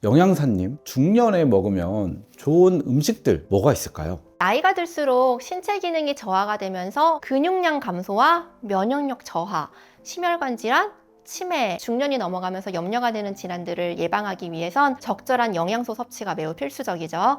영양사님, 중년에 먹으면 좋은 음식들 뭐가 있을까요? 나이가 들수록 신체 기능이 저하가 되면서 근육량 감소와 면역력 저하, 심혈관 질환, 치매, 중년이 넘어가면서 염려가 되는 질환들을 예방하기 위해선 적절한 영양소 섭취가 매우 필수적이죠.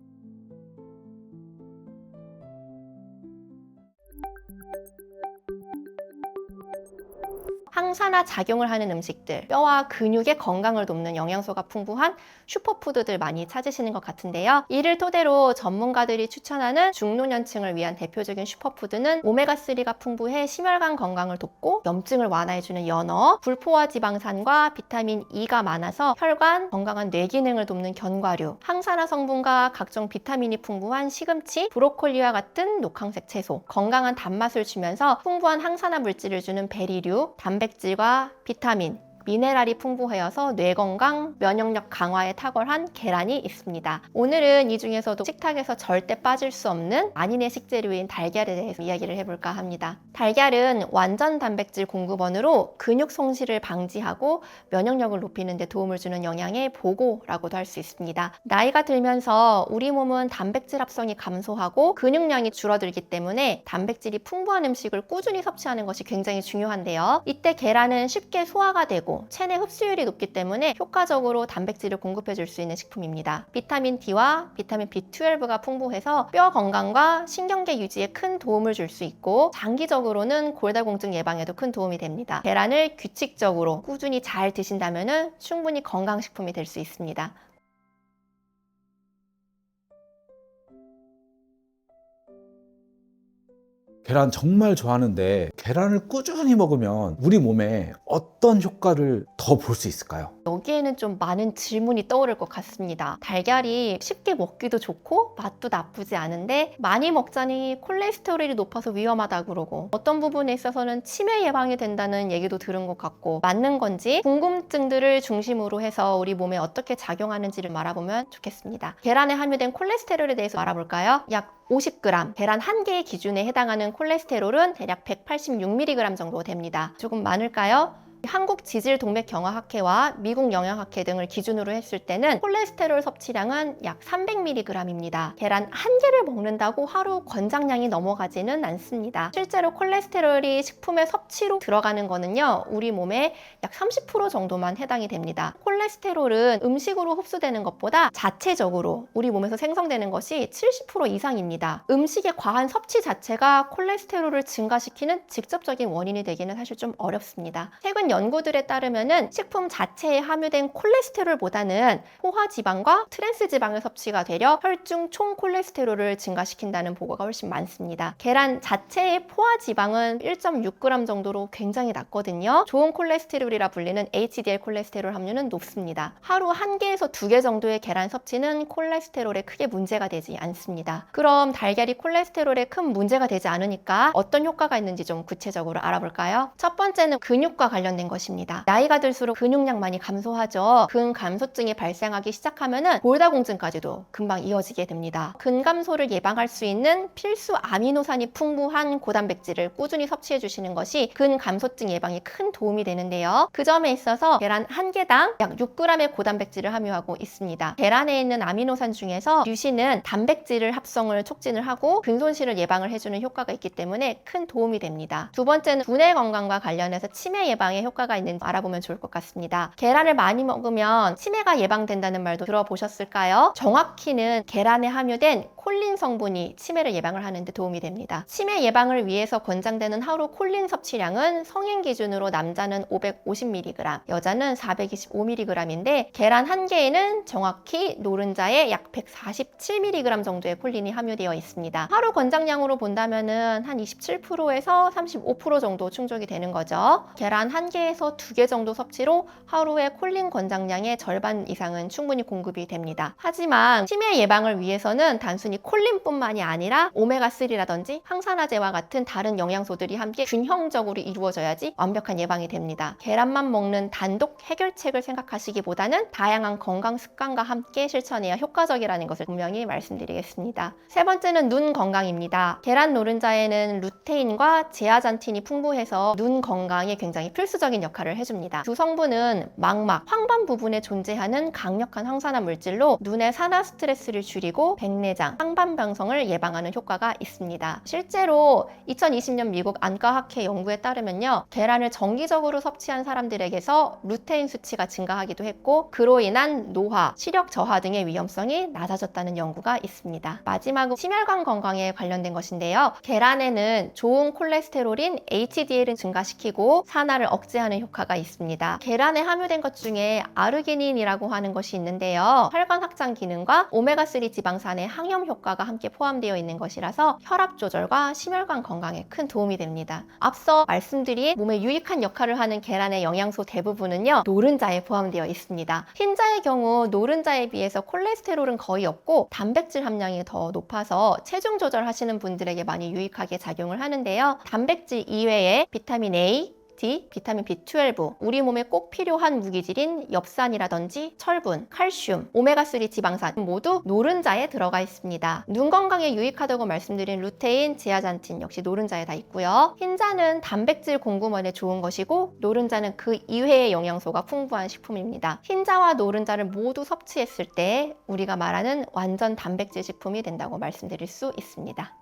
항산화 작용을 하는 음식들, 뼈와 근육의 건강을 돕는 영양소가 풍부한 슈퍼푸드들 많이 찾으시는 것 같은데요. 이를 토대로 전문가들이 추천하는 중노년층을 위한 대표적인 슈퍼푸드는 오메가3가 풍부해 심혈관 건강을 돕고 염증을 완화해주는 연어, 불포화 지방산과 비타민 E가 많아서 혈관, 건강한 뇌 기능을 돕는 견과류, 항산화 성분과 각종 비타민이 풍부한 시금치, 브로콜리와 같은 녹황색 채소, 건강한 단맛을 주면서 풍부한 항산화 물질을 주는 베리류, 단백질과 비타민, 미네랄이 풍부하여서 뇌 건강, 면역력 강화에 탁월한 계란이 있습니다. 오늘은 이 중에서도 식탁에서 절대 빠질 수 없는 만인의 식재료인 달걀에 대해서 이야기를 해볼까 합니다. 달걀은 완전 단백질 공급원으로 근육 손실을 방지하고 면역력을 높이는 데 도움을 주는 영양의 보고라고도 할 수 있습니다. 나이가 들면서 우리 몸은 단백질 합성이 감소하고 근육량이 줄어들기 때문에 단백질이 풍부한 음식을 꾸준히 섭취하는 것이 굉장히 중요한데요. 이때 계란은 쉽게 소화가 되고 체내 흡수율이 높기 때문에 효과적으로 단백질을 공급해 줄 수 있는 식품입니다. 비타민 D와 비타민 B12가 풍부해서 뼈 건강과 신경계 유지에 큰 도움을 줄 수 있고 장기적으로는 골다공증 예방에도 큰 도움이 됩니다. 계란을 규칙적으로 꾸준히 잘 드신다면 충분히 건강식품이 될 수 있습니다. 계란 정말 좋아하는데 계란을 꾸준히 먹으면 우리 몸에 어떤 효과를 더 볼 수 있을까요? 여기에는 좀 많은 질문이 떠오를 것 같습니다. 달걀이 쉽게 먹기도 좋고 맛도 나쁘지 않은데 많이 먹자니 콜레스테롤이 높아서 위험하다 그러고 어떤 부분에 있어서는 치매 예방이 된다는 얘기도 들은 것 같고 맞는 건지 궁금증들을 중심으로 해서 우리 몸에 어떻게 작용하는지를 알아보면 좋겠습니다. 계란에 함유된 콜레스테롤에 대해서 알아볼까요? 약 50g, 계란 한 개의 기준에 해당하는 콜레스테롤은 대략 186mg 정도 됩니다. 조금 많을까요? 한국지질동맥경화학회와 미국 영양학회 등을 기준으로 했을 때는 콜레스테롤 섭취량은 약 300mg입니다. 계란 한 개를 먹는다고 하루 권장량이 넘어가지는 않습니다. 실제로 콜레스테롤이 식품의 섭취로 들어가는 거는요, 우리 몸의 약 30% 정도만 해당이 됩니다. 콜레스테롤은 음식으로 흡수되는 것보다 자체적으로 우리 몸에서 생성되는 것이 70% 이상입니다. 음식의 과한 섭취 자체가 콜레스테롤을 증가시키는 직접적인 원인이 되기는 사실 좀 어렵습니다. 최근 연구들에 따르면은 식품 자체에 함유된 콜레스테롤보다는 포화지방과 트랜스지방의 섭취가 되려 혈중 총 콜레스테롤을 증가시킨다는 보고가 훨씬 많습니다. 계란 자체의 포화지방은 1.6g 정도로 굉장히 낮거든요. 좋은 콜레스테롤이라 불리는 HDL 콜레스테롤 함유는 높습니다. 하루 1개에서 2개 정도의 계란 섭취는 콜레스테롤에 크게 문제가 되지 않습니다. 그럼 달걀이 콜레스테롤에 큰 문제가 되지 않으니까 어떤 효과가 있는지 좀 구체적으로 알아볼까요? 첫 번째는 근육과 관련된 것입니다. 나이가 들수록 근육량 많이 감소하죠. 근감소증이 발생하기 시작하면은 골다공증까지도 금방 이어지게 됩니다. 근감소를 예방할 수 있는 필수 아미노산이 풍부한 고단백질을 꾸준히 섭취해 주시는 것이 근감소증 예방에 큰 도움이 되는데요. 그 점에 있어서 계란 한 개당 약 6g의 고단백질을 함유하고 있습니다. 계란에 있는 아미노산 중에서 류신은 단백질을 합성을 촉진을 하고 근손실을 예방을 해주는 효과가 있기 때문에 큰 도움이 됩니다. 두 번째는 두뇌 건강과 관련해서 치매 예방에 효과가 있는지 알아보면 좋을 것 같습니다. 계란을 많이 먹으면 치매가 예방된다는 말도 들어보셨을까요? 정확히는 계란에 함유된 콜린 성분이 치매를 예방을 하는 데 도움이 됩니다. 치매 예방을 위해서 권장되는 하루 콜린 섭취량은 성인 기준으로 남자는 550mg, 여자는 425mg인데 계란 한 개에는 정확히 노른자의 약 147mg 정도의 콜린이 함유되어 있습니다. 하루 권장량으로 본다면은 한 27%에서 35% 정도 충족이 되는 거죠. 계란 한 개에서 2개 정도 섭취로 하루에 콜린 권장량의 절반 이상은 충분히 공급이 됩니다. 하지만 치매 예방을 위해서는 단순히 콜린뿐만이 아니라 오메가3라든지 항산화제와 같은 다른 영양소들이 함께 균형적으로 이루어져야지 완벽한 예방이 됩니다. 계란만 먹는 단독 해결책을 생각하시기보다는 다양한 건강 습관과 함께 실천해야 효과적이라는 것을 분명히 말씀드리겠습니다. 세 번째는 눈 건강입니다. 계란 노른자에는 루테인과 제아잔틴이 풍부해서 눈 건강에 굉장히 필수적 보호적인 역할을 해줍니다. 두 성분은 망막, 황반 부분에 존재하는 강력한 항산화 물질로 눈의 산화 스트레스를 줄이고 백내장, 황반병성을 예방하는 효과가 있습니다. 실제로 2020년 미국 안과학회 연구에 따르면요, 계란을 정기적으로 섭취한 사람들에게서 루테인 수치가 증가하기도 했고 그로 인한 노화, 시력 저하 등의 위험성이 낮아졌다는 연구가 있습니다. 마지막으로 심혈관 건강에 관련된 것인데요. 계란에는 좋은 콜레스테롤인 HDL을 증가시키고 산화를 억제하는 효과가 있습니다. 계란에 함유된 것 중에 아르기닌이라고 하는 것이 있는데요. 혈관 확장 기능과 오메가3 지방산의 항염 효과가 함께 포함되어 있는 것이라서 혈압 조절과 심혈관 건강에 큰 도움이 됩니다. 앞서 말씀드린 몸에 유익한 역할을 하는 계란의 영양소 대부분은요, 노른자에 포함되어 있습니다. 흰자의 경우 노른자에 비해서 콜레스테롤은 거의 없고 단백질 함량이 더 높아서 체중 조절하시는 분들에게 많이 유익하게 작용을 하는데요. 단백질 이외에 비타민 A, D, 비타민 B12, 우리 몸에 꼭 필요한 무기질인 엽산이라든지 철분, 칼슘, 오메가3 지방산 모두 노른자에 들어가 있습니다. 눈 건강에 유익하다고 말씀드린 루테인, 제아잔틴 역시 노른자에 다 있고요. 흰자는 단백질 공급원에 좋은 것이고 노른자는 그 이외의 영양소가 풍부한 식품입니다. 흰자와 노른자를 모두 섭취했을 때 우리가 말하는 완전 단백질 식품이 된다고 말씀드릴 수 있습니다.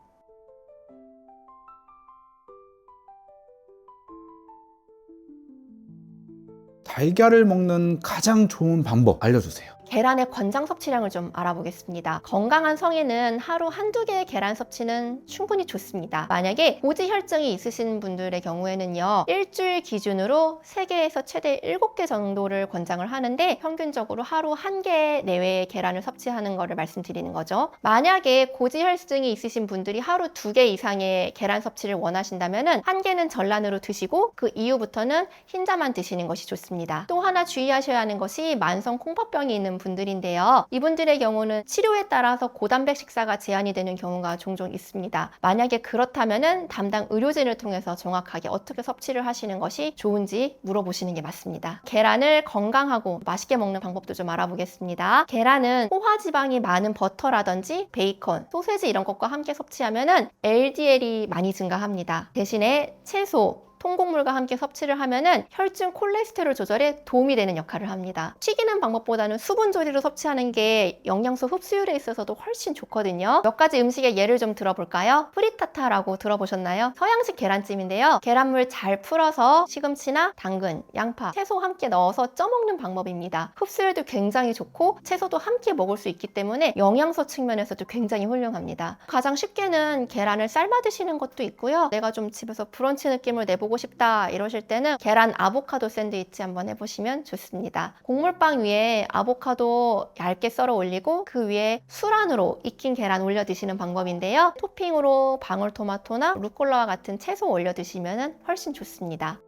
달걀을 먹는 가장 좋은 방법 알려주세요. 계란의 권장 섭취량을 좀 알아보겠습니다. 건강한 성인은 하루 한두 개의 계란 섭취는 충분히 좋습니다. 만약에 고지혈증이 있으신 분들의 경우에는요, 일주일 기준으로 3개에서 최대 7개 정도를 권장을 하는데 평균적으로 하루 1개 내외의 계란을 섭취하는 것을 말씀드리는 거죠. 만약에 고지혈증이 있으신 분들이 하루 2개 이상의 계란 섭취를 원하신다면 1개는 전란으로 드시고 그 이후부터는 흰자만 드시는 것이 좋습니다. 또 하나 주의하셔야 하는 것이 만성 콩팥병이 있는 분들인데요. 이분들의 경우는 치료에 따라서 고단백 식사가 제한이 되는 경우가 종종 있습니다. 만약에 그렇다면 담당 의료진을 통해서 정확하게 어떻게 섭취를 하시는 것이 좋은지 물어보시는 게 맞습니다. 계란을 건강하고 맛있게 먹는 방법도 좀 알아보겠습니다. 계란은 포화지방이 많은 버터라든지 베이컨, 소세지 이런 것과 함께 섭취하면 LDL이 많이 증가합니다. 대신에 채소, 통곡물과 함께 섭취를 하면은 혈중 콜레스테롤 조절에 도움이 되는 역할을 합니다. 튀기는 방법보다는 수분 조리로 섭취하는 게 영양소 흡수율에 있어서도 훨씬 좋거든요. 몇 가지 음식의 예를 좀 들어볼까요? 프리타타라고 들어보셨나요? 서양식 계란찜인데요. 계란물 잘 풀어서 시금치나 당근, 양파, 채소 함께 넣어서 쪄먹는 방법입니다. 흡수율도 굉장히 좋고 채소도 함께 먹을 수 있기 때문에 영양소 측면에서도 굉장히 훌륭합니다. 가장 쉽게는 계란을 삶아 드시는 것도 있고요. 내가 좀 집에서 브런치 느낌을 내보고 싶다 이러실 때는 계란 아보카도 샌드위치 한번 해보시면 좋습니다. 곡물빵 위에 아보카도 얇게 썰어 올리고 그 위에 술안으로 익힌 계란 올려 드시는 방법인데요. 토핑으로 방울토마토나 루꼴라와 같은 채소 올려 드시면 훨씬 좋습니다.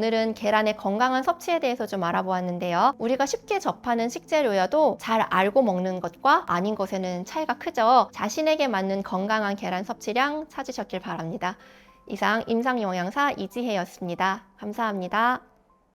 오늘은 계란의 건강한 섭취에 대해서 좀 알아보았는데요. 우리가 쉽게 접하는 식재료여도 잘 알고 먹는 것과 아닌 것에는 차이가 크죠. 자신에게 맞는 건강한 계란 섭취량 찾으셨길 바랍니다. 이상 임상영양사 이지혜였습니다. 감사합니다.